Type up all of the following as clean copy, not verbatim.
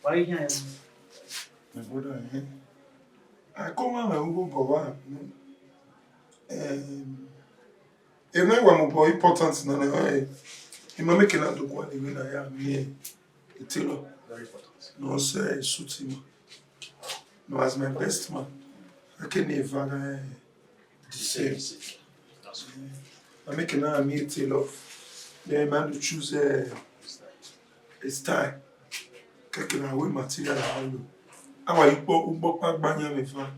Why here? My brother, I come on my own boy. E não é uma importante na né? E mama que não do quando ele na ya me etilo. Very important. No say suit him. No as my best man. I can never the same. That's good. I make na me etilo. The man to choose a style. Keke na we material alu. Awa ipo ugbo pa gbanya me fa.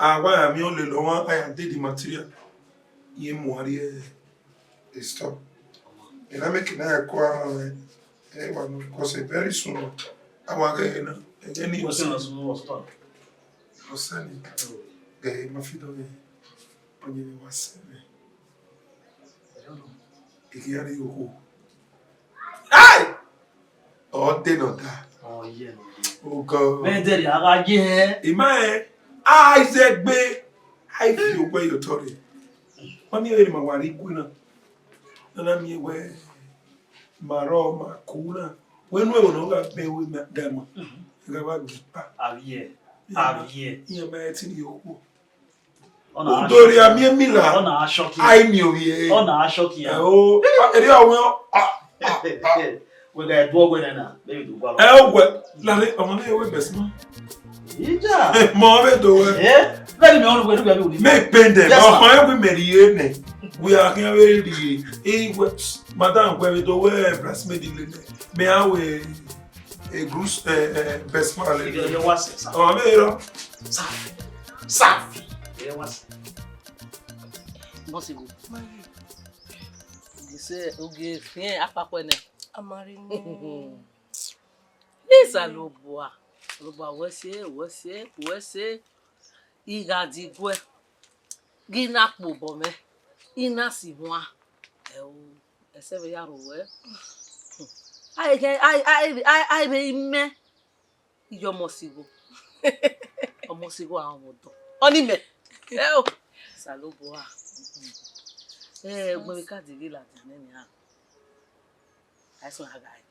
Awa mi o le lo won I did the material. Ye mo ari stop. And I make na kwa because very soon awa ga na any What's your last was done? osani ga ma fido onye ni wase me. I don't know. Ikiari yoko. Ai! Oh, they not that. Oh, yeah. Oh, God. Man, daddy, I got yeah. Imae, I said, be. I feel where you're talking. When you're in my worry, Quina. And I'm here where Maro, Makuna. When we will not pay with them, Avier. You may see you. On Doria Mila. On a shock. I knew ye. On a shock. Oh, well. We got dog with her. Maybe do well. Oh, well. Larry, I'm on the way, best man. Yeah. More do it. Yeah. Very me on the way to be. Make pen them. Our we marry. We are here very. Madame, where we do wear brass medicine. Me awe a goose best man. You was. Oh, me Safi. You was. Possible. Say oge fin apapone Amari ni. Isa loboa wese iga digwe gina pobo me ina si wa e o ese be yaro we I be me yo mosigo omosigo awon odo oni me e o isa loboa gbe ka digi la ni ha aiso hagai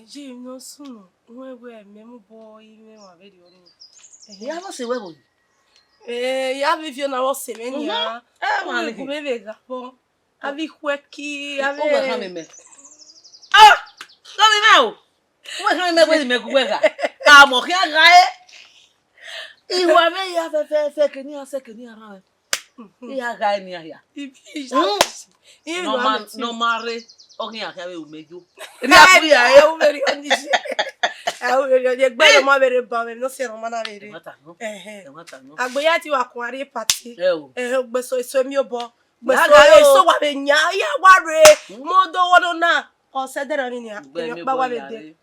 Ji no sunu. We memu boy me wa very oni. ya no se webo Ya vi na wo se me ni a. Ma Ku me be ga po. Abi kweki, abi. o we ha me ah no me o we ha me ku we ga ka mo ki aga iwa me ya fe ke ni ase ke ni ara ya ga ni ya Ibi no mare okin aka we o mejo ri apu ya e o very oni. O very gbe mo very ba me no se ro ma na very. mata no Agbeya ti wa kun ari party. o Gbe so mi obo. Gbe so wa be nya ya wa re. Mo do wo na. O se dere ni a. Pa wa be de.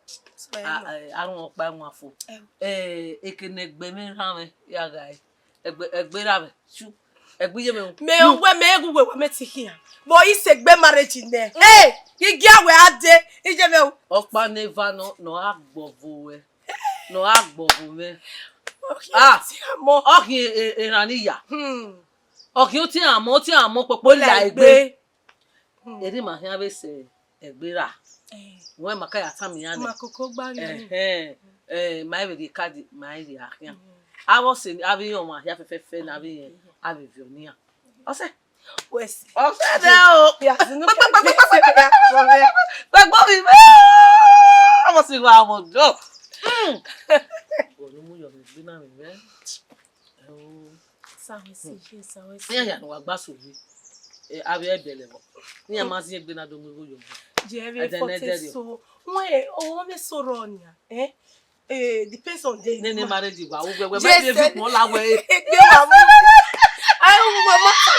Arun opa won afo ekene gbe mi ran me ya ga egbe ra be chu egbe ye me we me egugwe wa meti here. Bo ise gbe marriage ne. Igi awe ade ije me opa neva no agbovo we no agbovo me ti amo okin erani ya okin ti amo popo la egbe eri ma hin abese egbe ra wọ́n ma kaya tami ya ne makoko gba ni ma ebe di kadi ma iri ahian awo se abi yon ma ya fefe na abi yen abi vionia ose west ose de o ya sinu gbogbo mi awo si wa mo do onu mu yo mi na mi be sawe ya no wa gba so mi abi ebele mo ni ya ma si egbe na do mi go yo Jerry forte so we o me so ronia depends on the nene marriage wa wo gbe me bi mo la we gbe wa mu ayo mo ma so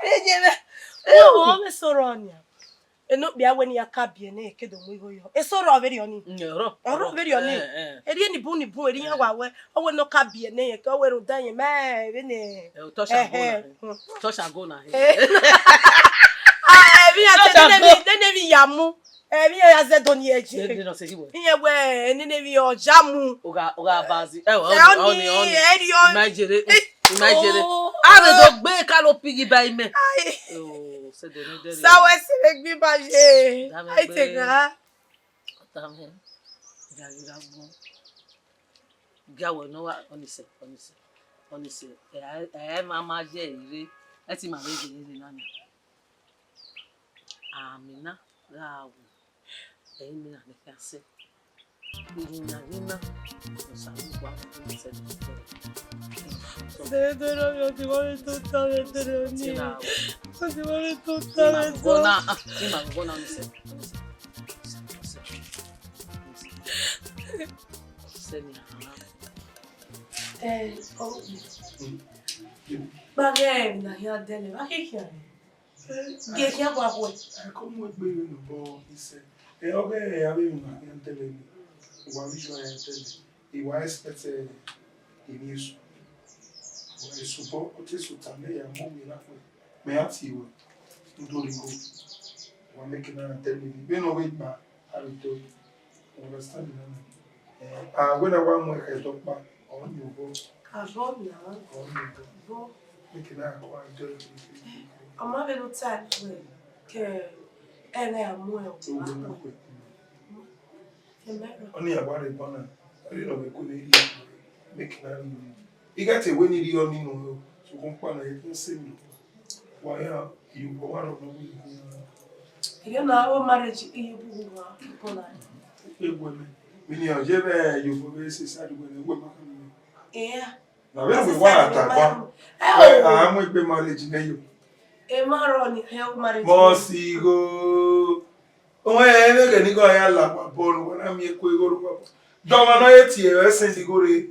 ejebe o me so ronia eno bia we ni aka bie na ekedo mo ihoyo e so ro very oni ro very oni eri ni bu eri yan wa we o we no ka bie na ye ka we ro dan ye me be ni touch and go na Nenevi yamu. Mi ya ze doni eje. No se hiwe. Iye we nenevi ojamu. Oga bazi. Oni. Imagine. Ave do gbe ka lo pigi ba ime. Oh, se de ni. Sawe se gbi ba je. Ai te ga. Gawo no wa onise. Mama je ire. E ti ma meje ni na. Amina gawo. Mi na ne se. Nina. No sabe qual é o certo. Senadora, eu te vou totalmente reunir. Eu te vou totalmente. Gona onise. Bagay na ya dele. Bagay kia. Ge kia kwa kwa. Como é bem no bom isso? É o que é a bem na ya dele. O amigo ya dele. E o expect isso. O supo o te sutame ya mo mi na fo. Me ati wo. Ndori go. O make na dele. Bem no wait ba. How to understand na. When I want more I talk back on you go. Avon na. On you go. Make na go and do. I'm having no time que ela é a mãe. Only about it, Bonner. I don't know if we make that. You got a winning the only no. So, compare you can see me. Why are you go out of the way? You know, our marriage is when you're Jebe, you will be said when you were. Yeah. Now, we want I'm with the marriage in you. Emaroni help marriage. Mosigo. O ene ke ni go ya la pa bonu na mi ekwe go. Do ma no eti e sen di gore.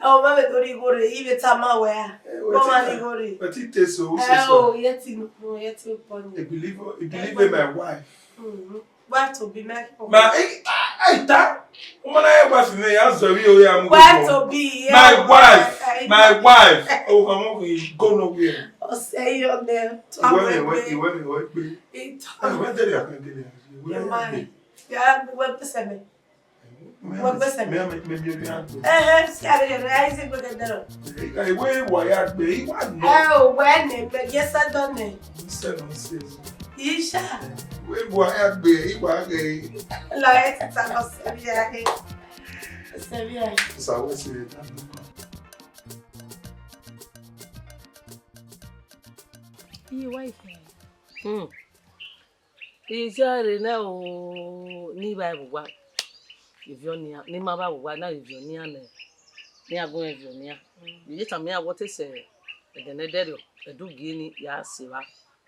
O ma be tori gore ibe tama we. Go ma di gore. But it is so so. Oh, yeti pon. I believe in my wife. Wife to be my. Ma ai ta. O ma na e gba fi me ya zo wi o ya mu go. Wife to be. My wife. Oh, come on, go nowhere. O say your name. You went me. I went there I can get it. Yeah, what person me? What person me? Si ave realize go there. I way wired be one no. Oh, when yes I don't know. Isha. We wired be wa ge. La esta no sabía que. Sabía. Sabe se tá. Ijare na o ni Bible wa. Ivionia, ni ma Bible wa na Ivionia na. Ni agun Ivionia. Yi ta me a what is edenederio, edugi ni ya sewa.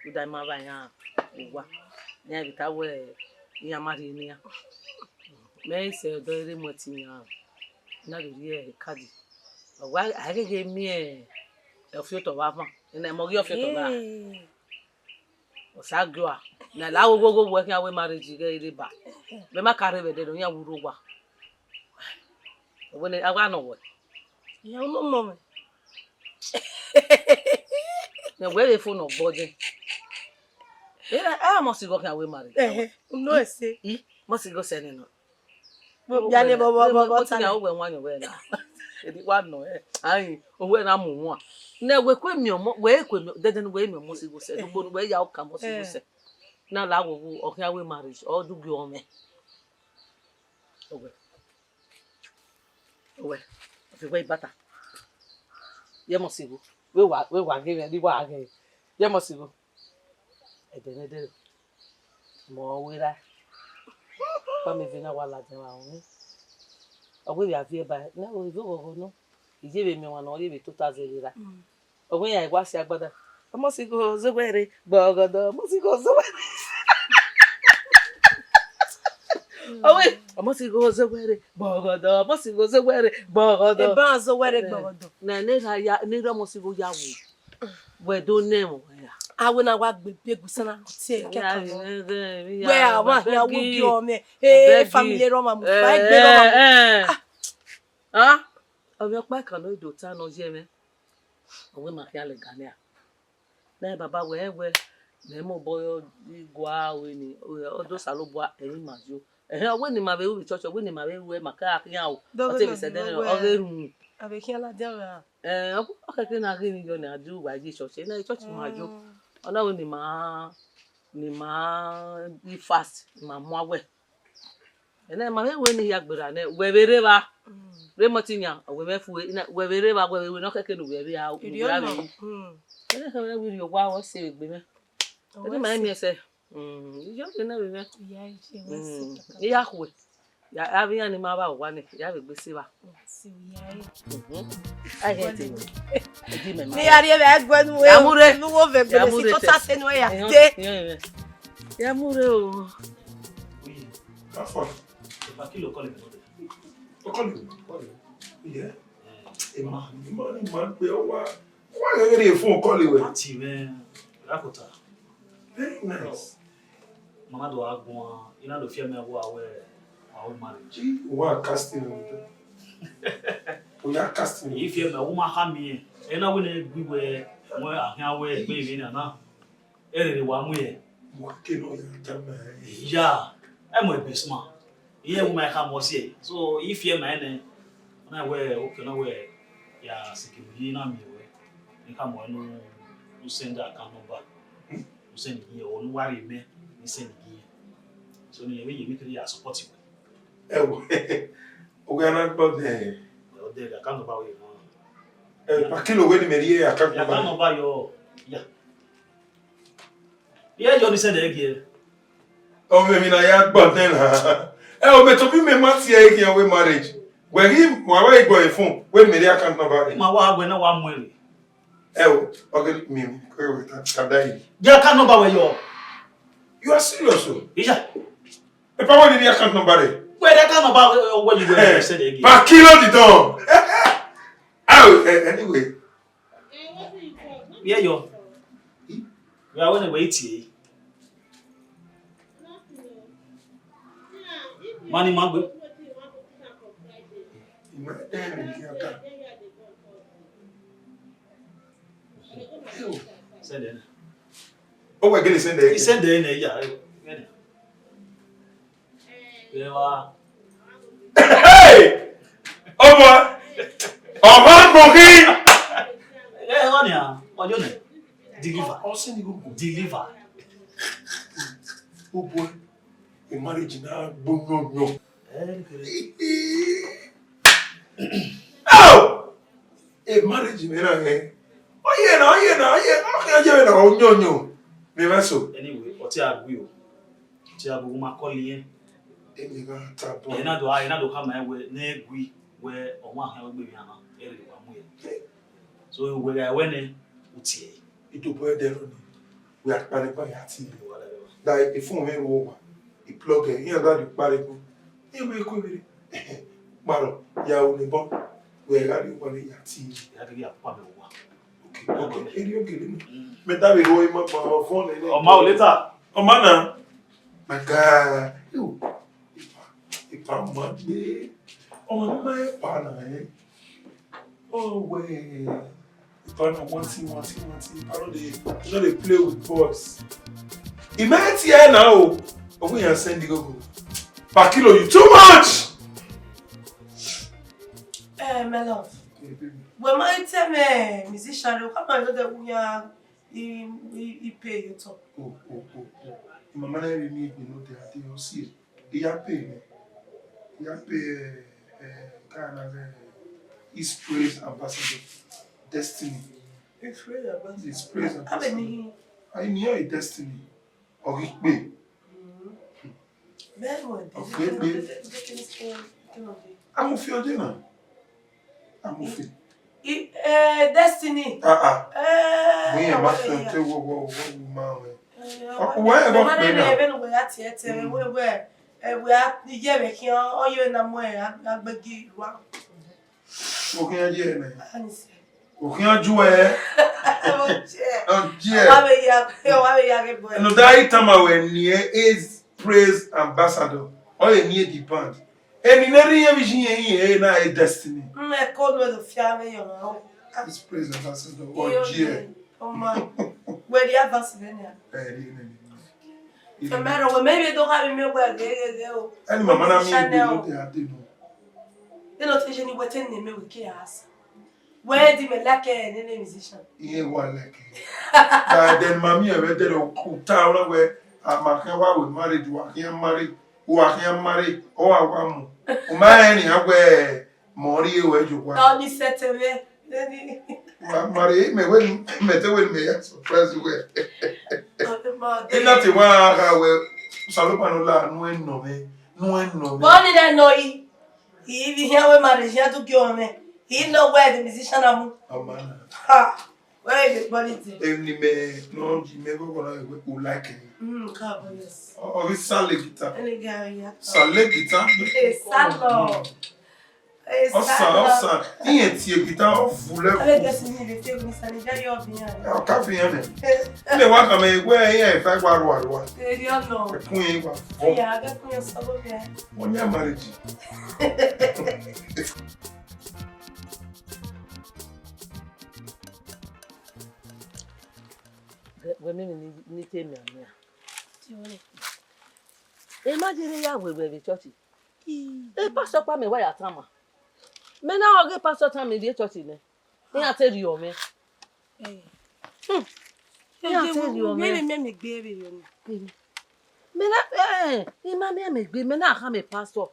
Uda ma ba yan wa. Ni abita we ya mari ni ya. Me se do ere moti yan. Na ri e kadi. Wa agege mi e ofio to wa fan. Ina mo gi ofio to ba. Osagua na la gogo working away marriage ge ire ba me ma carry be de ya wuru gwa woni agwa no wo Ya no mama na we le phone ogboje mo si working away marriage no ese mo si go send no ya ne bo ta na wo nwanyo we na edi wa no ayin owe na mu won na we kwe mi omo we kwe mi deden we mi omo si go se do we ya o ka mo si go se na la wo okin awe marriage o du gi o me owe fi we bata ye mo si go we wa ge ni wa ge ye mo si go ede mo we ra pa me vi na wa la je wa o owe ya fi ba na o go no ijebe mi wan o le be 2000 lira owe ya igwa si agbada mo si go zogwere bogodo mo si go zogwere owe mo si go zogwere bogodo mo si go zogwere bogodo e ba zogwere bogodo na ne ya ni ro mo si go ya wo we do name ya awe na wa gbe begusana ti e keka we awa ya wo bi o me family roma mo fa gbe roma obi opa kan no do ta no je me owe ma fi ale gania na baba we me mo boyo igwa we ni odo salobua eyin majo owe ni ma be wi church owe ni ma be we maka akiyan o te be se den o ge run abe kian la de ra o keke na ri ni yo ni adu wa ji church na church majo ona we ni ma di fast ma mo awe ene ma we ni ya gbera ne we bere ba re motinya we me fu we bere ba we no keke no we be ya we ya be ene ka we yo wa o se gbe me ene ma ni ese yo ke na we me ya ije wasi ya ku ya abiyan ni ma ba wa ni ya be gbe se ba si ya ai hete ni ari be agbanu we nu wo ve gbe si to ta se nu ya de ya mure o Oui. Parfois. C'est pas qui le colle maintenant. Okoli. Yeah. Emma, man, we why are you phone calling we? Parti mais rakota. Very nice. Mama do agbon, ina do fie me wo awe marriage. Gee, what casting? We are casting. If you me wo ma ha me, ina we na gbi we mo ahia we gbe mi na. Ere wa mu ye. What can you tell me? Yeah. I'm a businessman. Here we might have more say. So if you man na we okay na we ya security na me we. You come on no send that account number. You send here or no worry me, you send here. So you make it support you. We are not about the Account number we pa kilo we ni meri account account number. number yo yeah. Yeah, you send again. Oh, me na ya gbọ́ den ha. O me to bi me mati e here we marriage. We him wa we go e phone we meri account number. Ma wa agbe na wa mwere. Okay, me we kadai. Yeah, account number we yo. You are serious o? Yeah. E pa won ni account number re. Where that account number what you go send again. Pa kilo di don. Anyway. Yeah, yo. We are going to wait here. Money, man. Send in. Oh, we're going to send it. He send in, yeah. Hey! Oh, boy! Oh, man, Moki! Yeah, honey, what you name? Deliver. I'll send you. Deliver. Oh, boy. A marriage now, boom, no, no. Oh! A marriage, man, oh, yeah, no. Anyway, what you agree? What you agree? My calling. You na do come we na agree where on one hand we be na ere wa mu ye. So we ga when utie. It will there we are planning by your team. That if phone over, you plug in here that you party. You will go with it. Maro, ya only bomb. We are going to your team. Ya pa me wa. Okay. Okay. Me that we go in my phone. O ma later. O mana. My God. You. If I'm not there, on my partner. Oh wait. If I don't want to, I don't they play with boys. He might here now. But we are sending go. Pakilo, you too much. My love. When my time musician, come on, that we are he pay you to. Oh. My man really need me know that they will see. He have pay me. He have pay kind of his praise ambassador. Destiny. It's praise ambassador. His praise ambassador. I knew a destiny. Or it be. I'm a few dinner. I'm a few. Destiny. We are not going to go. Why about me? We are the year making all you and I'm wearing. I'm begging you. Okay, I okay, I do it. Oh, dear. No, that time I went near is praise ambassador. Or a near the band. And in every vision here, now a destiny. I called me the family, you know. It's praise ambassador. Oh, dear. Oh, man. Where the advance no matter what, maybe don't have me where they go. And my man, they don't teach any what in me with chaos. Where did me like any musician? Yeah, one like it. Then, mammy, I went to the town where I'm a with married, walking married. Uakia marry, or a wam. Umani, I Mori, where you were. Only set away. Marry me when met with me as a first way. In Not a while, well, Salopanola, no me. No, What did I know? He here with marriage, he had to kill me. He know where the musician am. Ha! Where is the quality? Only me, no, Jimmy, who like it. Carbon, yes. Oh, it's Sally guitar. Any guy, yeah. Sally guitar. It's Salo. Ossa, he ain't here guitar full of. I guess you need to take me some very obvious. I'll copy him. They want to make where here if I want one. They don't know. The queen was. Yeah, I got me a solo here. When you're married. Women need to me. Imagine ya we the church. E pastor pa me why atama. Me na oge pastor time me the church ne. He a tell you me. He a tell you me. Me baby you. Me na ima me gbe me na ha me pastor.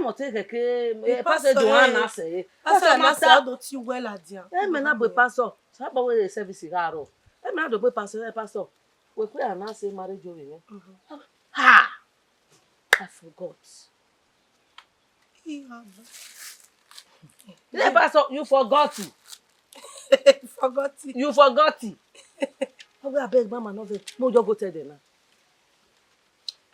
Mo te keke pastor Joanna say. Pastor na say do ti well adian. Me na be pastor. Sa ba we service ga ro. Me na do be pastor. We pray and say marriage o me. Ha! I forgot. Yeah, pastor, you forgot it. You forgot it. I beg mama no vex. Mo just go tell them now.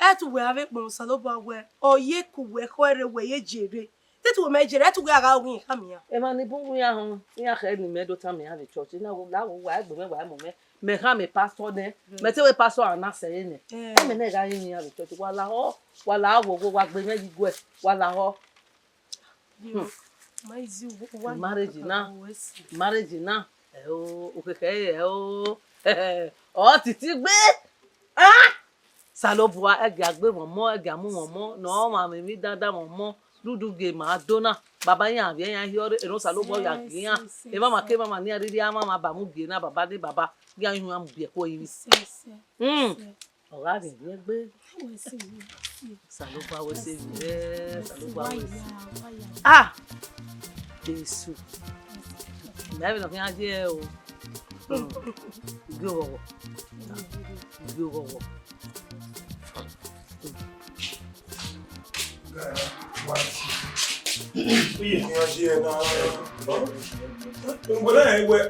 Etu we have bon salobo we. Oye ku we ko ere we ye jere. Tetu we me jere etu we aga win kam ya. E ma ni bu wi ahun. Ya khe ni me do time me have a church. Na wo la wo wa egbe me wa mo me. Me ha me pastor ne. Me te we pastor ana say ne. E me na ga yin have a church. Wa la wo wa gbe me yigo e. Wa la ho. Marriage na. O keke o. O titi gbe. Ah! Salobua ege agbe momo ege amu momo no ma mi dada momo dudu ge ma dona baba yan abi yan hiore ero salobua ya gian e mama ke mama ni ariri mama ba mu ge na baba de baba gi an hu am bi ko yin ora ge ni gbe salobua we se salobua we ah Jesu me bi no fi an je o go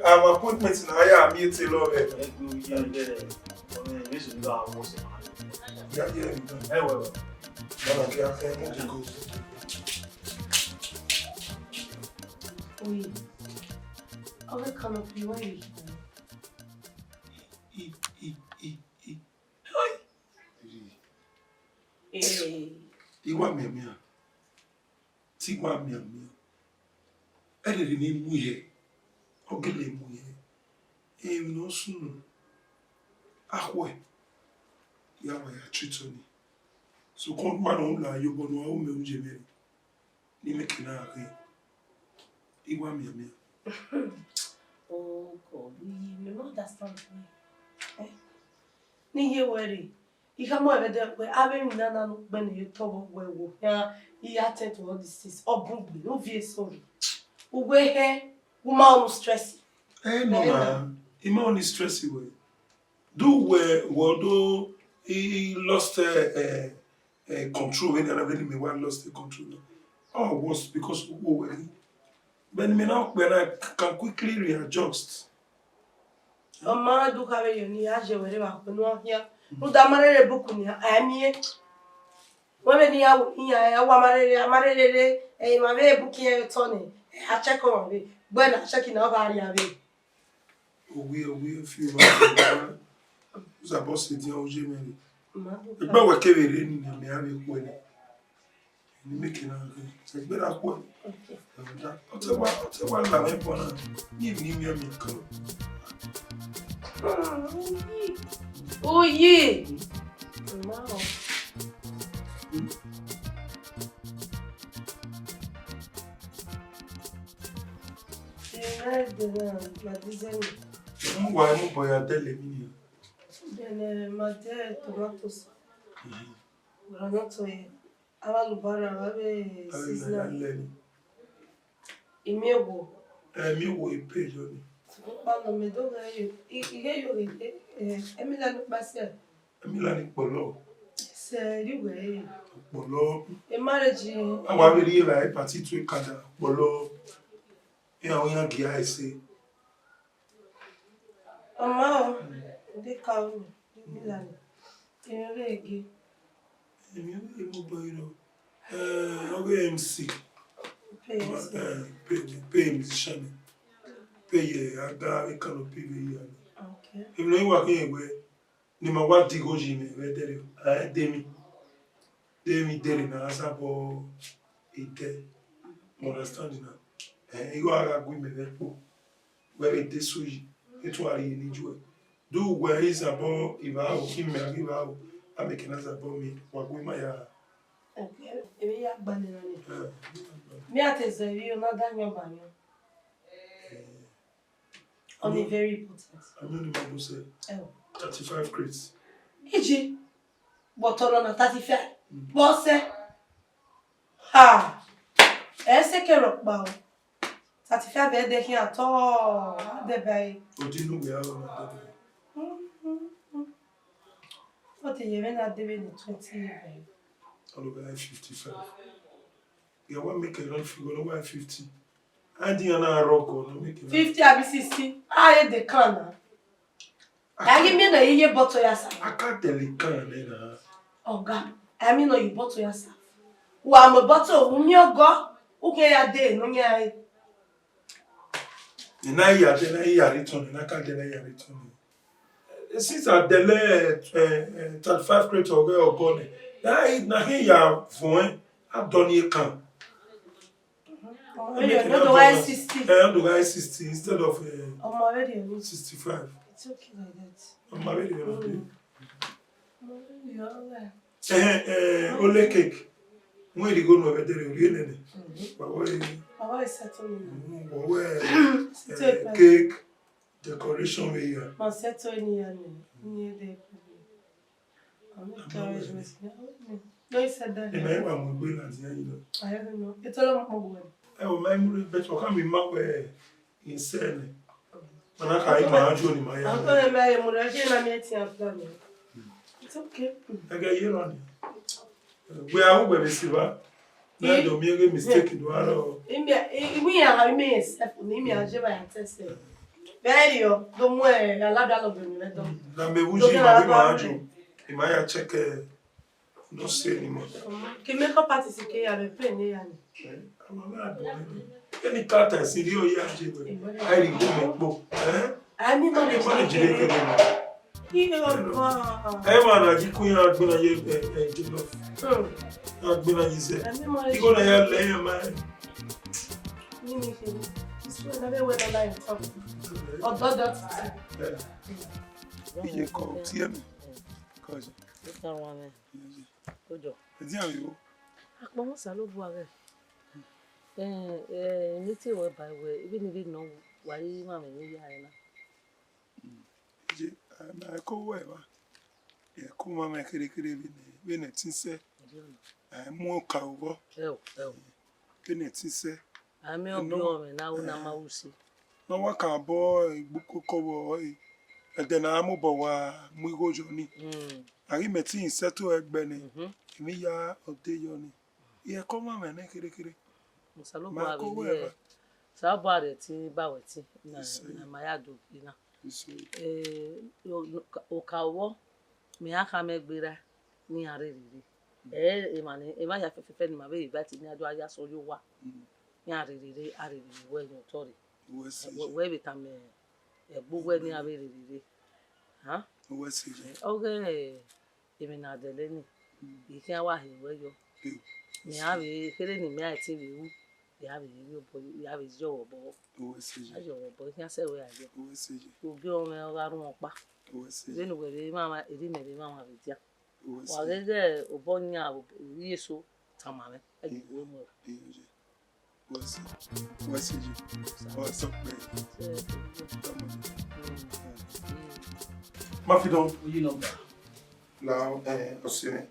Our appointment now, I am meeting love. Iwa memia. Tigwa memia. Ede ni muye. Ogele muye. No sunu. Ahwe. Ya wa ya tritoni. So kon ma no la yo bono o me unje me. Ni me kina ake. Iwa memia. Oh God, you don't understand me. Ni ye worry. You mo ebe de we ave mi na no gbe na to we wo. Ya he attend to all these things. Obungbe, no vie sorry. We he woman no stress. No ma. Ima only stress way. Do where do he lost control when me one lost the control. Oh, was because when me now when I can quickly readjust. Mama do have you ni aje we ba ko no here. No da marere boku ni amie. When ni ya wa marere ma be boku e toni. A check on me. When I check in over area be. We feel like za boss e dia oje me. E gba we kewere ni me ave ko ni. Ni make na se gbe ra ko. Okay. O te wa la me pona. Ni mi kan. Oh yeah. Wow. La dizaine. Moi, mon boy a tel les mini. Ma tête, tomatoes. Granato e avalubara vabe seasonal. Aleni. Imego. Mi wo ipe joni. Pano me do gayo. Ige yo Emila no basia. Emila ni polo. Se you go. Polo. A marriage. Awa be ri la party to kada. Polo. E awon yan gi aise. Ama de kawo Emila ni. Erege. Emi mo boy no. Ogo MC. Pay musician. Pay aga e kanu pay we yan. Okay. If no wa kin egbe ni ma wa digo ji me we dere. Demi dere na asabo ite. Understand na. Igo aga gwi me ve po. We de suji. Etu ari ni juwe. Do where is about Ivao, Ivao, I'm making us about me, what we might have. Okay, we are banning on it. Me at is a real not done your banner. Only very important. I'm only about to say 35 crates. Iji, but on a 35. Boss, ha, a rock bow. 35 bed here at all. The bay. What do you know we have on that? What a year not doing 20 years. All over 55. You want to make a run figure over 50. I think I'm a rock or no make it 50 or 60. I had the can. I give me the year bottle yourself. I can't tell you can. Oh, God. I mean, no, you bottle yourself. Who am a bottle, whom you go? Okay, a day, no, yeah. And I return, and I can't deny your return. Since I delay 35 crates or gone, now here you phone, I've done you can. The guy 60. The guy 60 instead of I'm already 65. It's okay like that. I'm already You're Ole cake. When you go no better, you How is settling? Cake, decoration we here. I'm settling near the encouragement. No, he said that. I don't know. It's all about my I will memory, but you can't be mad insane. And I can't imagine my I'm going to marry him. It's okay. I get you on it. We are over the silver. Now don't make a mistake. We are miss. Nimi ajeba ya test. Very yo. Don't worry. I love that of you. na me wuji ma be ma aju. E ma ya check no say anymore. Que makeup artist que ya be play ni ya ni. Any carter si ri o ya je we. I ri go me po. I mean no dey jire ke ni. Iyo E ma na ji kun ya gbe na ye je lo. Na gbe na yi se. I go na ya le ya ma. Ni mi ke. This one na be we na line talk. Ododo. Iye ko ti em. Ko je. Tá uma né. Ojo. Edi an yo. Akpo mo sa lo bu are. Ni ti we ba we, ibi ni bi no wa yi ma me ni ya na. Je na ko we ba. E ko ma me kere bi na tin se. Mu ka wo. Ke na tin se. Ami obi o me na una ma usi. No wa ka bo igbuko ko wo ede na amu bo wa mu igojo ni. Ari meti inseto egbe ni. Emi ya ode yo ni. Iye ko ma me na kere. Mo sa lo bu are. Sa bu are ti ba we ti na ma ya do ina. O ka wo mi aka me gbera ni are rere. E ma ya fefe ni ma be ba ti ni ajo aya so yo wa. Ni are rere we yo tori. We be tam gbogbo ni are rere. Ha? We see. Oge emi na dele ni. Ikin wa he we yo. Mi ave kere ni mi ati we wu. Ya be yo bo ya be jo bo. We see. Ajo bo ikin se we ajo. We see. Obi o me o garun opa. We see. Zenu we be mama edi me be mama be dia. We see. Wa gege obonya yeso tamame. Aji we mo. We see. What's up, man? Ma fi don. You know that. La osine.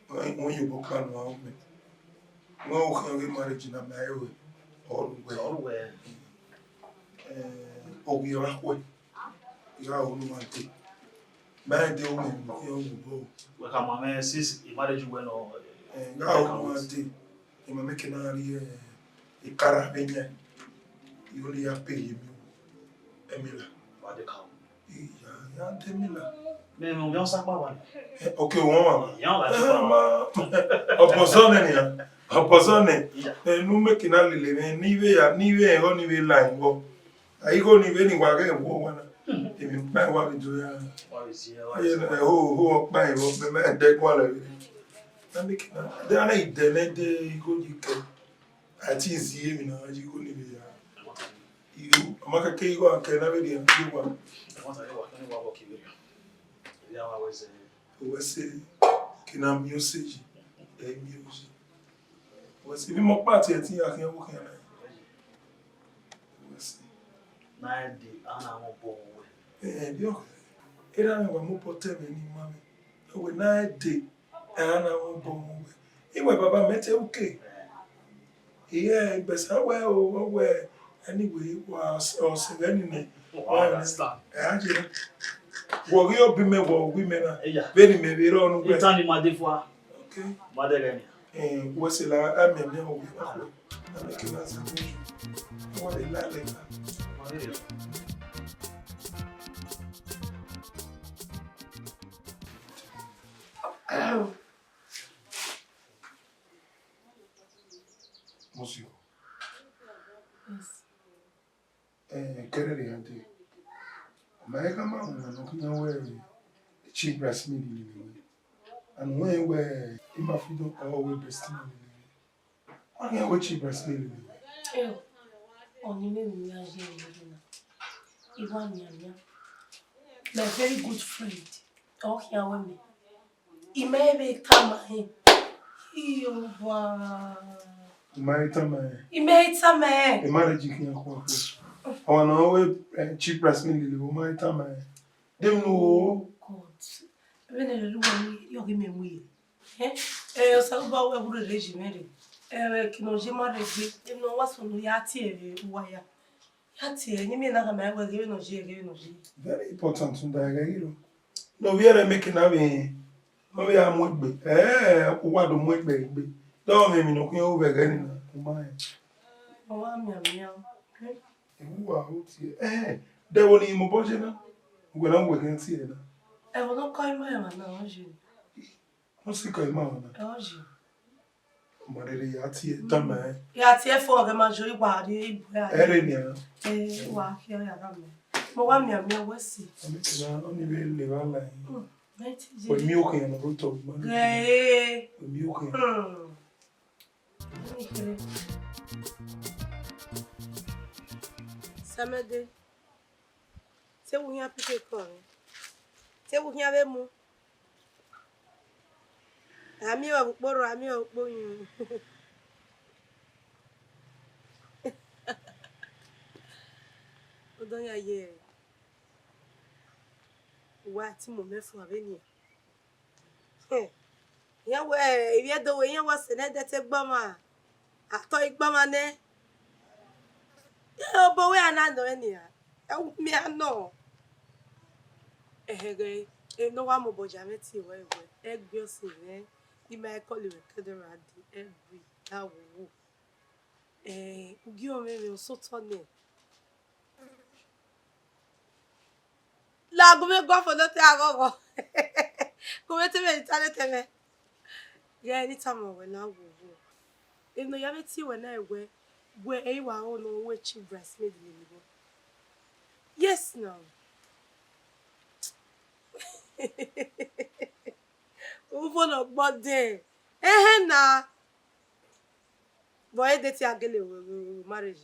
When you book on me. No, can get marriage in a marriage. All where oh, we are what you are only one thing. Man, the woman, you go. we come on, sis, marriage when or And now, one thing, you are making a carabiner. You only have pay him, Emila. what the cow. Yeah, Emila. Mais on vient ça pas. Okay, one. Yan la Opposone. Nu making a little nive or nive line go. I go nive anywhere one. If you buy what we do, what is here? who buy what the man deck quality. I'm making that. They are not the go you can. I think see him now. You go nive. You maka kego and can have it in you one. Once I work anywhere work here. Yeah, I was Say, can I music? Music. Was even more party I think I can walk in. na di ana mo bo we. Dio. Era me wa mo pote me ni mami. We na de ana mo bo we. Iwe baba mete okay. Yeah, but we anyway was any ne. I understand. Ajira. Wo ri obi me wo wi me na. Yeah. Be ni me be ro nu gbe. Itani ma de fo. Okay. Ma de gani. Wo se la ameme o wi pa. Na ke na sa ko. Wo le la le. Ma de. Monsieur. Yes. Kerere ante. Ma kama no kunya we cheap breast milk ni. And when we ima freedom or we breast milk. Anya we cheap breast milk. Eu. Oni me mi aje na. Iwa mi anya. My very good friend. Oh, here with me. He may be tamahin. Iyo wa. He may tamahin. E marriage kinya kwa kwa. Awana we cheap breast milk o ma itama. Dem no God. When the woman you give me we. O saluba we buru regime. Kino jema regbe. Dem no waso no ya tie waya. Ya tie nyime na kama we give no je. very important to that. No, we are making a me. No, we are mugbe. What do mugbe? Don't me no can over again. My. Oh, I'm meow. Who are out here? There will be more bojena. When I'm working here. I will not call my man now, you. What's the call, man? You. Madre yati tama. Ya tie for the majority body. Erenia. Wa here ya na me. Mo wa meow wesi. Amikina only be level line. Meti We milk and a root of man. Hey. We milk. Samede. Se wo hia pique kon. Se wo hia be mu. Ami wa bukporo ami wa bukpoyun. Odon ya ye. Wa ti mo mefu abeni. Ya we ibi do we yan wa se na de te gbama. Ato igbama ne. Ya bo we anando eni ya. E mi ano. Ehege e no wa mo boja meti we egbe osin re. Di ma call you kedera di every that wo. Ugi o me o so to ne. La go me go for no te agogo. Go me te me tale te me. Yeah, anytime we na wo. If no ya meti we na we e wa o no we chi breast milk ni bo. Yes no. Ufo no gbode. Na. Boy de ti agele marriage.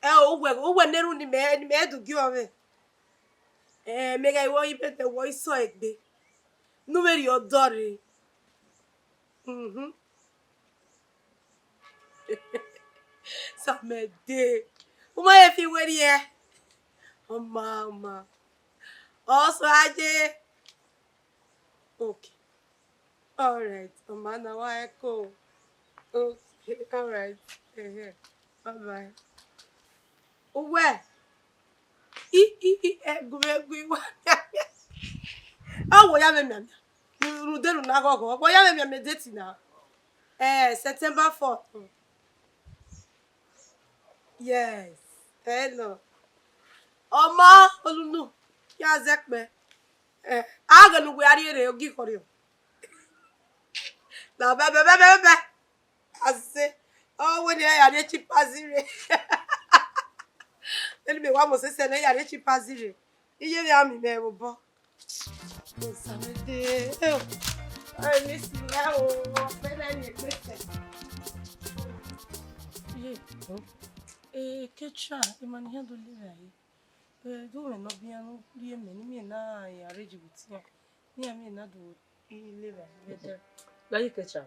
O we neru ni me du gi o me. Mega iwo ipete wo iso egbe. Numeri odore. Samede. Uma e fi weri e. Oh mama. Also aje. Okay. All right. Amanda, why go? Okay. All right. Bye-bye. Where? Egwuregwu oh, ya me Rudelu na gogo. But ya me date now. September 4th. Yes. Hello. Oma olunu. Ya zekpe. Aga nu we ari re ogi kori. Na be. Ase. Oh, when ya re chipazire. Ele me wa mo se na ya re chipazire. Iye ya mi me bo. Samede. I miss you now. Better ni pese. Kecha, imani hendo live aí. Do me no biano, lie me ni na ya rejibuti. Ni ami na do live better. La yi kecha.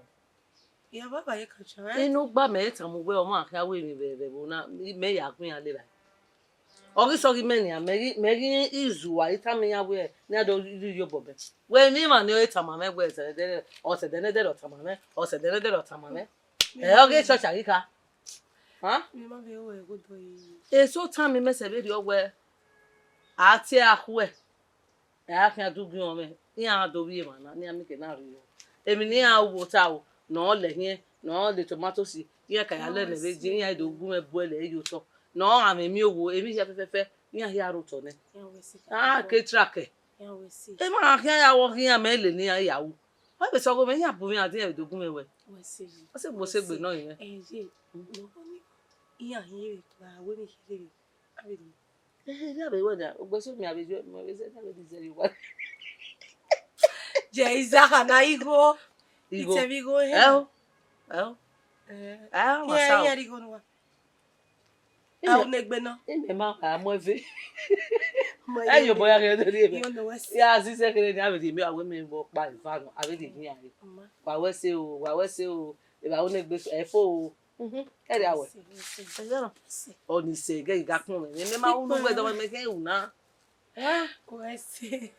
Ya baba ye kecha. Inu gba me ta mo we o ma ka we mi be bo na me ya kun ya le la. Ogi so gi meni ya megi izuwa itami ya we ni ado yo bobe. We mi ma ni o itama me we se de o se de ne de o tama me o se de ne de o tama me. Ogi so charika. Ha? Mi ma be we go do yi. Eso tami me se be ri owe ati ahwe. Ya kan adugun o me. Ni a do bi ma na ni ami ke na ri yo. Emi ni a wo ta o no le yen no le tomato si yen ka ya le ne be ji yen do gun me bo le yo to. No ami mi owo emi se fefe ni a ya ro to ne ke track e ma kan ya wo kan me le ni ya wo wa be so go me ya bu mi ati e dogun me we o se mo se gbe na yen Je no ni iya yin ba we mi kire abi ya be we da o gbe so mi abi jo mo be se na be di se wa je Isaka na igo itemigo he ma sa ya rigo no a negbe na ime ma ka mo ve ayo boya ke do ri me ya si se kere ni abi mi awe mi bo pa ifanu abi di ni ari wa we se o e ba o negbe e fo o kere awe o ni se ge ga kun me me ma u no we do me ke u na we se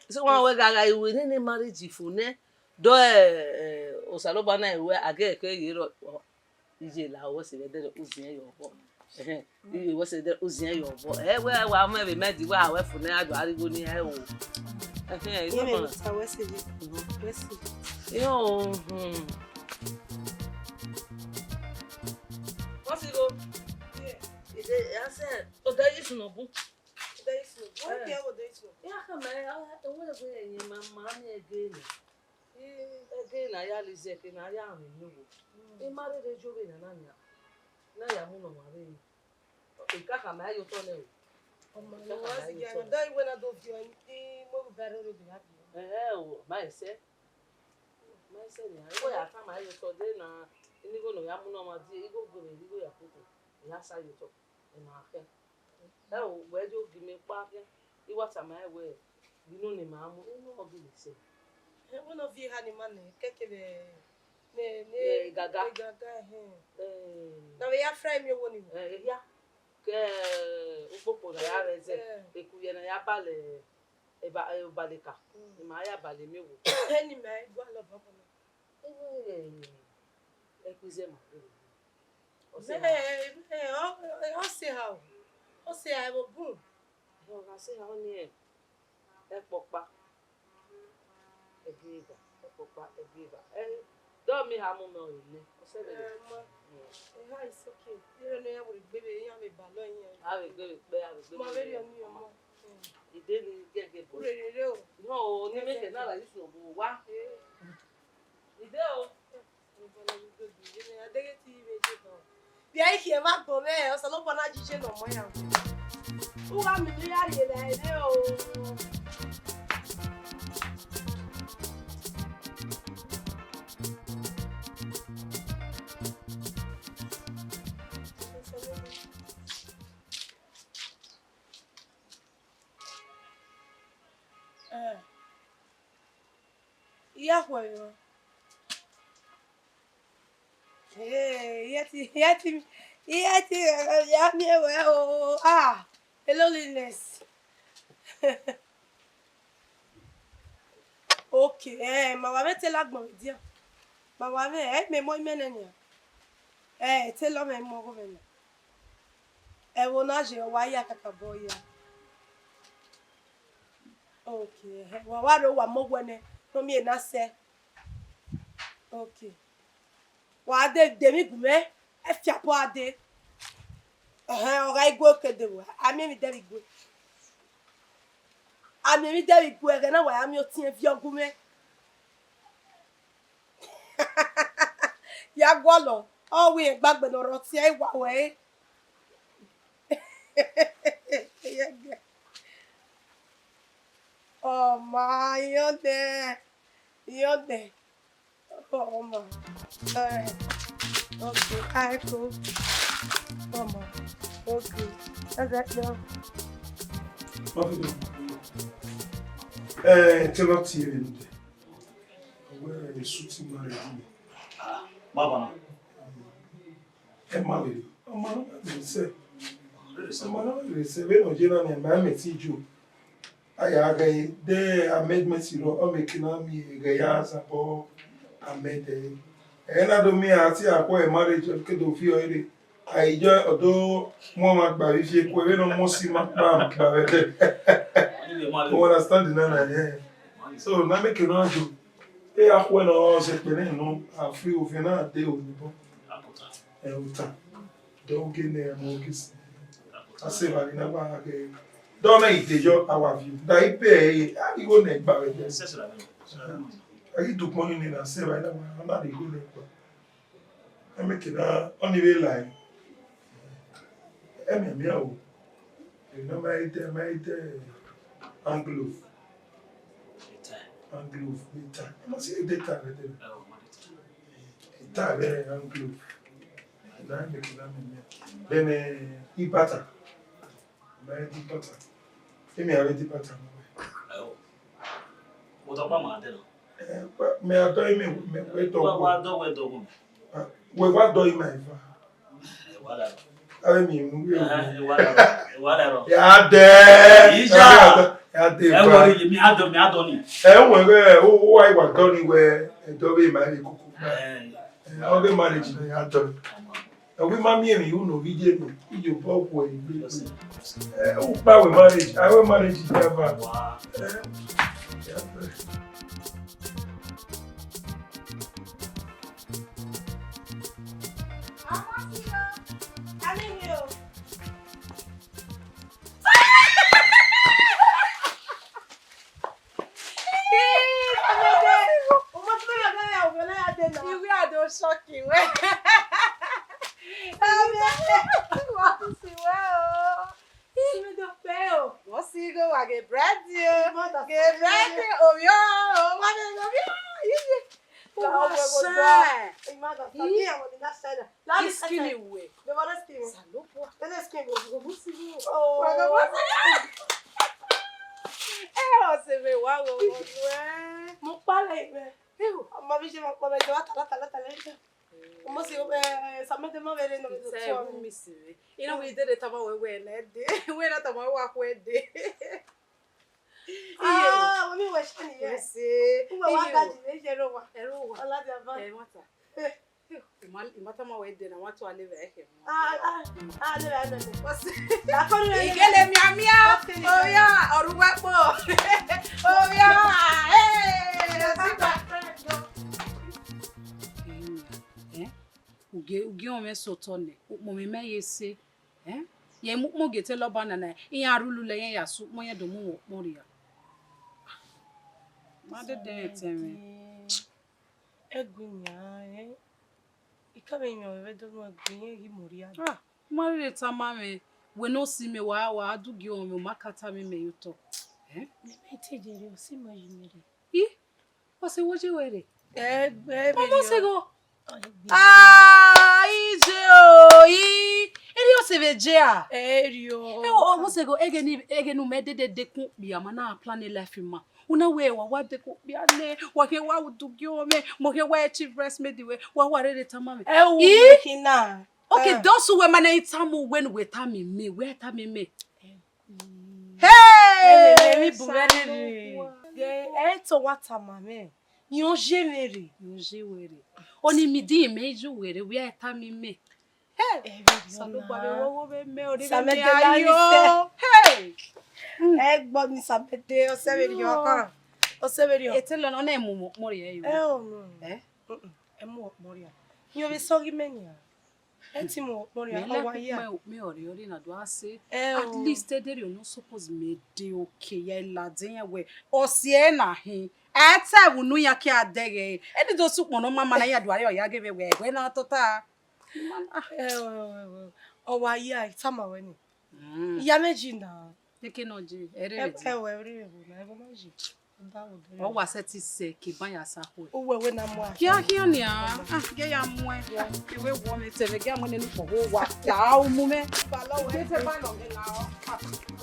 so wa we ga iwe ni marriage fu ne do o saloba na iwe age ke yiro ije la o se de o zin yo bo iwe se de o zin yo bo we wa mo be medi wa we fu na ajo arigo ni o iso mo sa we se yo what's it go ide ya se o da yi sunu bu what ya wo do it ya ka me o we go yin mama mi again na ya lize ke na ya mi nuwo e mare de jobe na ya mu no mare e ka ka ma yo to le o ma no was ya no dai when do fi ni mo bere ro bi happy o ma ese ni ayo ya ka ma yo to de na ni go no ya mu no ma di go go ni go ya koko ya sa yo to e ma ke o we jo gi me pa ke I wa ta ma we binu ni ma mu no obi le se one of you had man kekebe ne gaga na we ya frame you woni ya ke upopo na ya reze ekuye na ya bale baleka ni ma ya bale mewo ni ma gwa lo baba na ekuze ma o se how o se I will boom o ga se how ni e popa egiba popa egiba do mi ha mu me o ile o se be ha is okay you know ya wo gbebe yan me ba lo yin a we gbebe pe a we gbebe mo very on you mo ide ni gege bo re o no o ni me ke na la isu bo wa ide o bí i kì í má gbọ́ bẹ́ẹ̀ ọ̀sán ló bọ́ná jíṣẹ́ nà mọ́ yàwó ó wà mí ní yàrá ilẹ̀ ẹ̀dẹ́ o. Ìyá pọ̀ yọ. Yeti, ya mi ewe o loneliness. Okay, ma wa te la gbon dia. Ma wa me mo imene ni. Te lo me mo go me. Wo na je wa ya kaka boya. Okay, wa ro wa mo gwene. No mi na se. Okay. Wa de mi gume. E fi apo ade. Ora igwe kede wa. Ami mi de igwe. Ami mi de igwe ga na wa ami o tin fi ogume. Ya gwalo. O we gbagbe no ro ti e wa we. Oh my yode. Yode. Oh my. Okay, I go. Oh my. Okay. That's that now. Tell up to you. Where is shooting my Baba. Emma, say, we don't generally and mammy see you. I agree. There, I made Messi or making me Gayas or I made a. And I don't mean I see a quiet marriage of Kedo Fiore. I enjoy although Mama Bavishi, we don't most see my mom. You understand the name? So, now make you know. E a when all se pele no a free of na de o ni bo e o ta do ge ne mo kisi a se ba ni na ba ke do na itejo our view da ipe e a go ne gba we je se la a yi du pon ni na se ba na na de go ne gba e me ke na oni we line e me mi a o e na ma ite anglo Anglo, data. I must say data. Data, Anglo. Then, e-butter. My e-butter. Give me a ready butter. What about my dinner? May I do me? Wait, what do you mean? I mean, yeah, there. Mi adoni. Why was done where a Dobby married cuckoo? All the marriage they had done. And we mammy and you know, we didn't. You both were marriage. I will manage it never. Shocking. What's he go? I get bread, Get bread, oh, yeah. You know, we did it about when we're not about what we did. Ah, when we were shining, yes. Who are that? Matama wedding, I want to live here. What's it? Oh, yeah, or what more? Oh, yeah, Ugi o me sotone mo me yese ye mo gete lo banana in arulu le yen yasu mo ye do mo ria ma de den teme Egunya ikabe mi o we do mo egunye hi moria ma re tama me we no see me wa adugi o me makata me yuto me tejere o si mo yimere o se wo je were mo se go ije eri o se veje a erio o mo se go ege nu me de kun bia ma na plan life ma una we wa de ko bia ne wa ke wa udugi o me mo ke wa chief breast me we wa re tama me kina okay those who were man itamu when we tami me we tami me hey Eto wata mame. Yonje were. Oni mi di meju were we eta mi me. Hey. Salubare wo be me ori be me ayo. Hey. Egbo mi samete o severi o kan. O severi o. Etelo no na emu mori e yo. No. Emu mori. Yo be sogi menia. Etimo mori awa ya. Me ori na do ase. At least there you no suppose me dey okay ya ladin we. Osie na hin. Ata wunu ya ki adege. Edi do supo no mama na ya do are o ya give we na tota. Owa ya itama we ni. Ya meji na. Teke no ji. Ere Ere na ebo meji. O wa seti se ki ban ya sa ho. O wewe na mo. Kia ni a. Ge ya mo e. We wo me tele ge mo ne ni ko wa. Ya o mu me. Ba lo we. Te ba lo ge na o.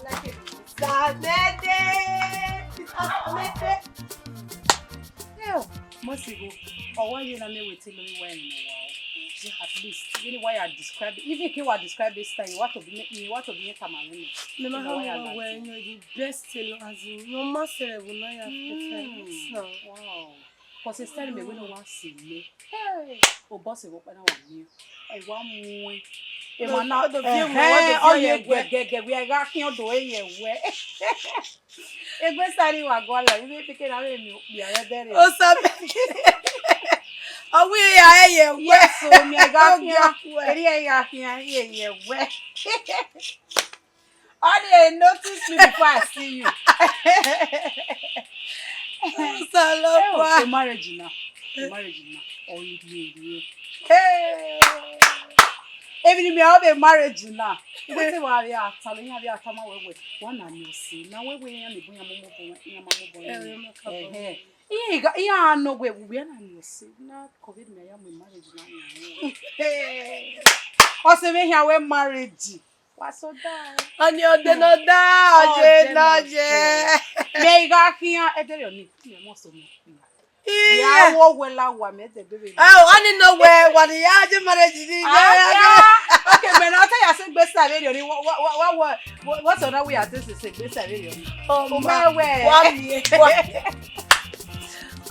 Like Samede. must go. Or why you not me with me when at least really why I describe it. Even if you describe this time, you want to be Cameroon. No matter when you're the best seller as in no master will not have wow. Because it's telling me we don't want to see me. Hey, oh boss, what I want you. I want more. E ma na do bi mo wa do ye we are kin do ye we. E gbe sari wa go la, ibi pikin na me bi are there. O sabe. Awi ya ye we so mi ga kin. Eri ya kin ye we. Only notice me before I see you. Salopwa. Marriage now. Oh, you. Hey. Even me have a marriage now. You say why we are telling you we are come away. One and you see. Now we and the boy yeah, no way we are and you see. Now COVID me am marriage now. Hey. Also me here we marriage. What's so that? And you de no da, oje. Me ga here e dey on me most of me. We are wo well me the baby. Oh, I know where what the age marriage is. Okay, but now tell you say gbe sare ni what on we are this is say gbe sare ni. Oh my way.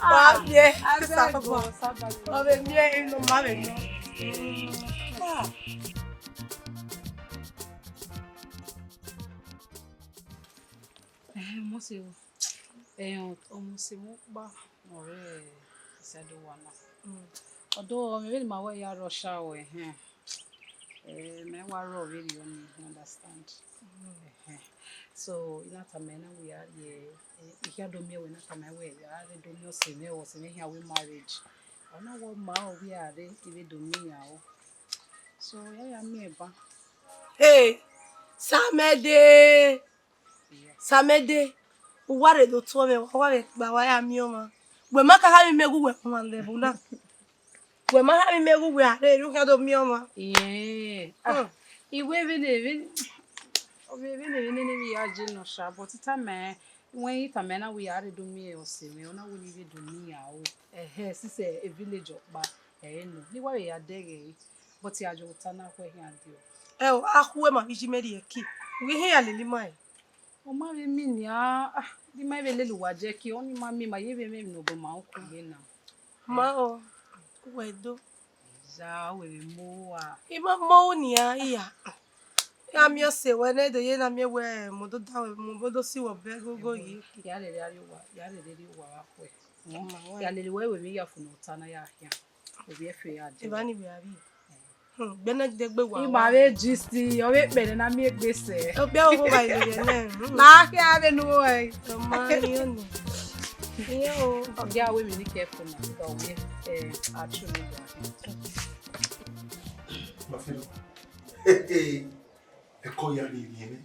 Wa bien. Ça va. On va bien no ma be no. Mo se ọmọ se mo pa ọ̀rẹ́ isedo wa na. Although me really my way ya rush out me wa ro really you understand. So ina ta me na we are here do me we na ta me we are do me se me o se me here we marriage. Ona wo ma o we are even do me ya o. So ya me ba. Hey, Samede. Ware do to me ware gba wa ya mi o ma. We ma ka ha mi megu we ma level na. We ma ha mi megu we are ru ka do mi o ma. Yeah. Iwe even we are no sha but it me when it me na we are do me o se me ona we even do me ya o. Since a village ba no. Ni wa we are there but ya jo tana ko here and there. Akuwe ma biji meri eki. We here lele mai. O ma be mi ni di mai be lele wa je ki oni ma mi ma ye be me no bo ma o ku ye na. Ma o we do. Za we mo a. Ima mo ni ya. Ya mi o se we ne do ye na mi we mo do da we mo do si wo be gogo yi. Ya le wa ko. Ya le we mi ya fu no tana ya hia. Obi efe ya je. Ibani bi abi. Bena de gbe wa. Iba we gist o we pe na mi gbese. O be o bo ba ile ne. Na ke ave no e. O ma ni o ni. Yo. Oga we mi ni careful na go we actually do. Ma filo. E ko ya ni ni.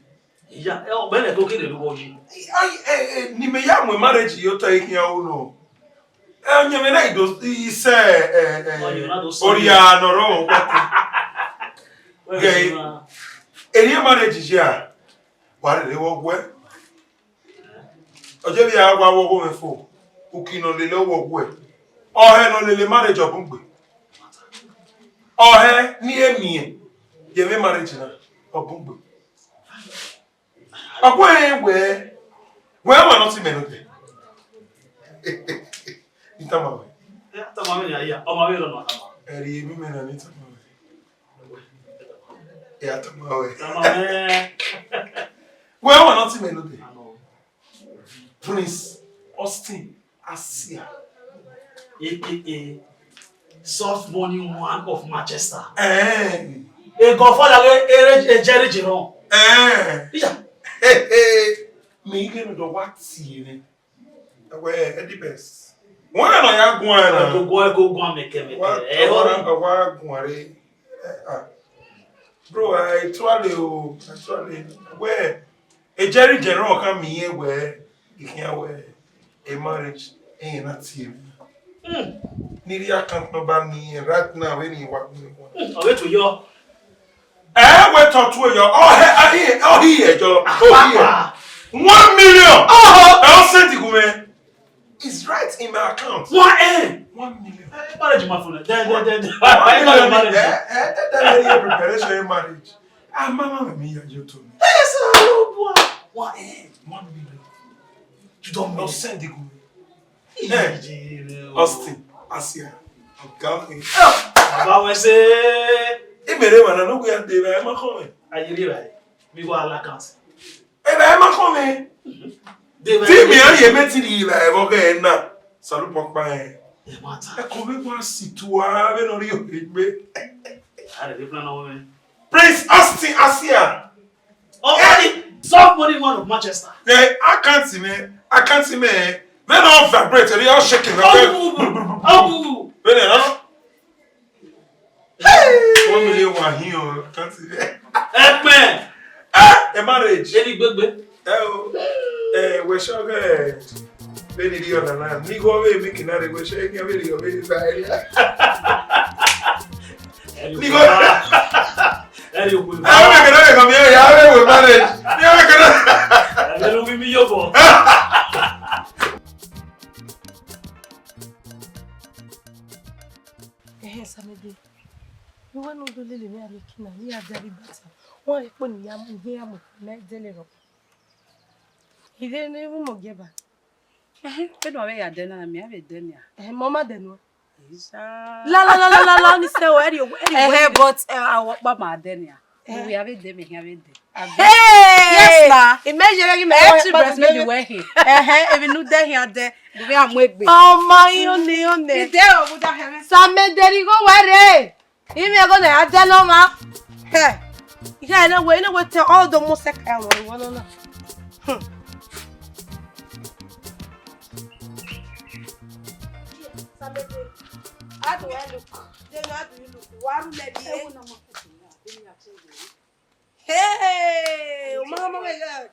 Ya, o bele to kede do boji. Ai ni me ya mo marriage yo to ikin o no. Onye me na ido ise oria noro kwako. Gay. Eri marriage je a. Wa le wo gwe. Oje bi agwa wo go me fo. Ukino le lo wo gwe. Ohe no le marriage obungbe. Ohe ni emi ye me marriage na obungbe. Akwa we ma no ti me no te. Itamawe. Tamawe ya ya. O ma we no tama. Eri mi me na ni tamawe. Ya tamawe. Tamawe. Well, not me no dey. Prince Austin Asia. AKA Soft Money One of Manchester. Eh. A godfather a Jerry Giron. Yeah. Me get do what see. Where the best. One no ya gwan. Go make me. Wa gwan. Bro, I actually where a Jerry Giron come here where you can wear a marriage ain't not here. Need your account number me right now when you want me. Oh, wait to you. Wait to you. Oh, here, Joe. Oh, here. 1 million. I'll send it, man. It's right in my account. 1 million. Marriage, my phone. That's preparation in marriage. Mama, me and you told me. Yes, boy. 1 million. You don't I'll know. send it, Austin, Asia. I'm coming. Baba we say. Imere wana no go yande ba ma come. Ayiri ba. Mi go ala account. Ba ma come. Ti mi an ye meti di ba e bo ke na. Salu pokpa e. E mata. E ko be kwa situa be no ri o gbe. Are dey plan on me. Prince Austin Asia. Oh, Soft Money One of Manchester. I can't see me. Then all vibrate, they all shaking. Oh, Then no. Hey! 1 million one here, can't see me. man. A marriage. Any gbegbe. We shall go. Very dear na na. Ni go away making that we shall get very very Ni go. Any go. I make it come here. Ya we marriage. Ya make it. Let me be your boy. Samedi. You want to do little me Arikina, me a very better. Why put yam here, make deliver. He didn't even mogeba. Pero ave ya dena na me ave dena. Mama denu. Isa. La, ni say where you But I walk by my dena. We have it them here with them. Hey! Yes, ma. Imagine me Every breast maybe wear here. Even no there here there. The way I'm wake me. Oh my yone. Is there over there heaven? Samedi go where? If you go there, I know ma. Hey. You can't know where all the most second one no. Samedi. How do I look? Then how do you look? Waru lady. Hey, mama my God.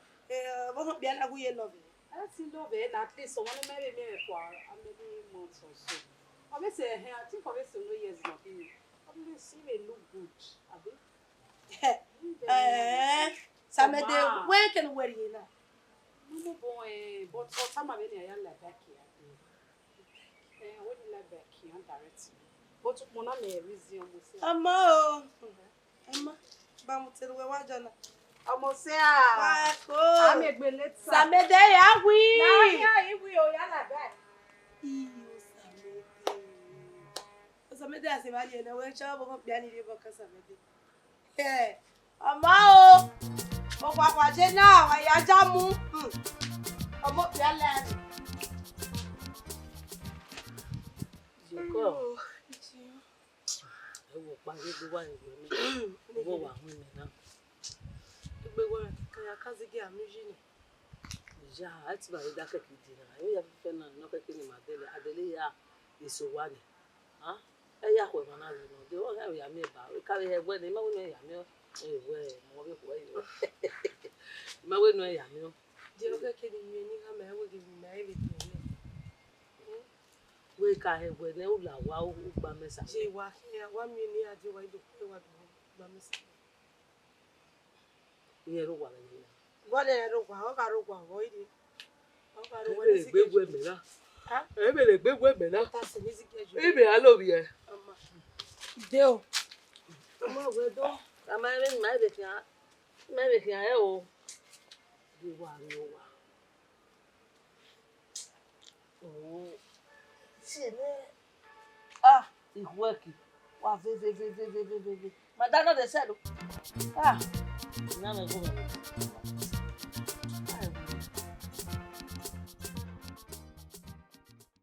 Won't be an agui love. I see love it at least so one maybe for maybe months or so. I may say I think for this no years not in. I will see me look good. Abi. Samedi, where can we wear you now? No boy, but for some of any I like back here. I wouldn't like back here directly. But Mona may resume with Emma, vamos ter o wajana. Almost say Marco. I make me let Samedi ya wi. Na if we o ya like back. Samedi asimali na we chabo ko bia ni le boka Samedi. Ama o kwa je na wa ya jamu. Omo bia le. Joko. Ewo pa gbogbo wa igbe mi. Owo wa hun mi na. Igbe wa kan kazi gi amuji ni. Ja, ati ba ida ke kidi na. Yo ya fe na no ke kini ma dele. Adele ya eso wa ni. Ha? E ya ko ma na lo no. De o ga ya mi ba. O ka we egbe ni ma we no ya mi o. E we mo be ko yo. Ma we no ya mi o. Je o ke kini mi ni ha ma we gi mi na everything. We ka egbe ne o la wa o gba mesa. Je wa ya wa mi ni aje wa ido pe wa gba mi si. Iye ro wa ni. What did I do? How can I do? Avoid it. How can I do? What is big women na? Huh? E be le big women na. That's an easy question. E be alo bi e. Deo. Ama we do. Ama e ma be kan. Ma be kan e o. Bi wa ni o wa. Oh. Tiene. Ah, ihueki. Wa ve. Madana de celo. Ah. Não me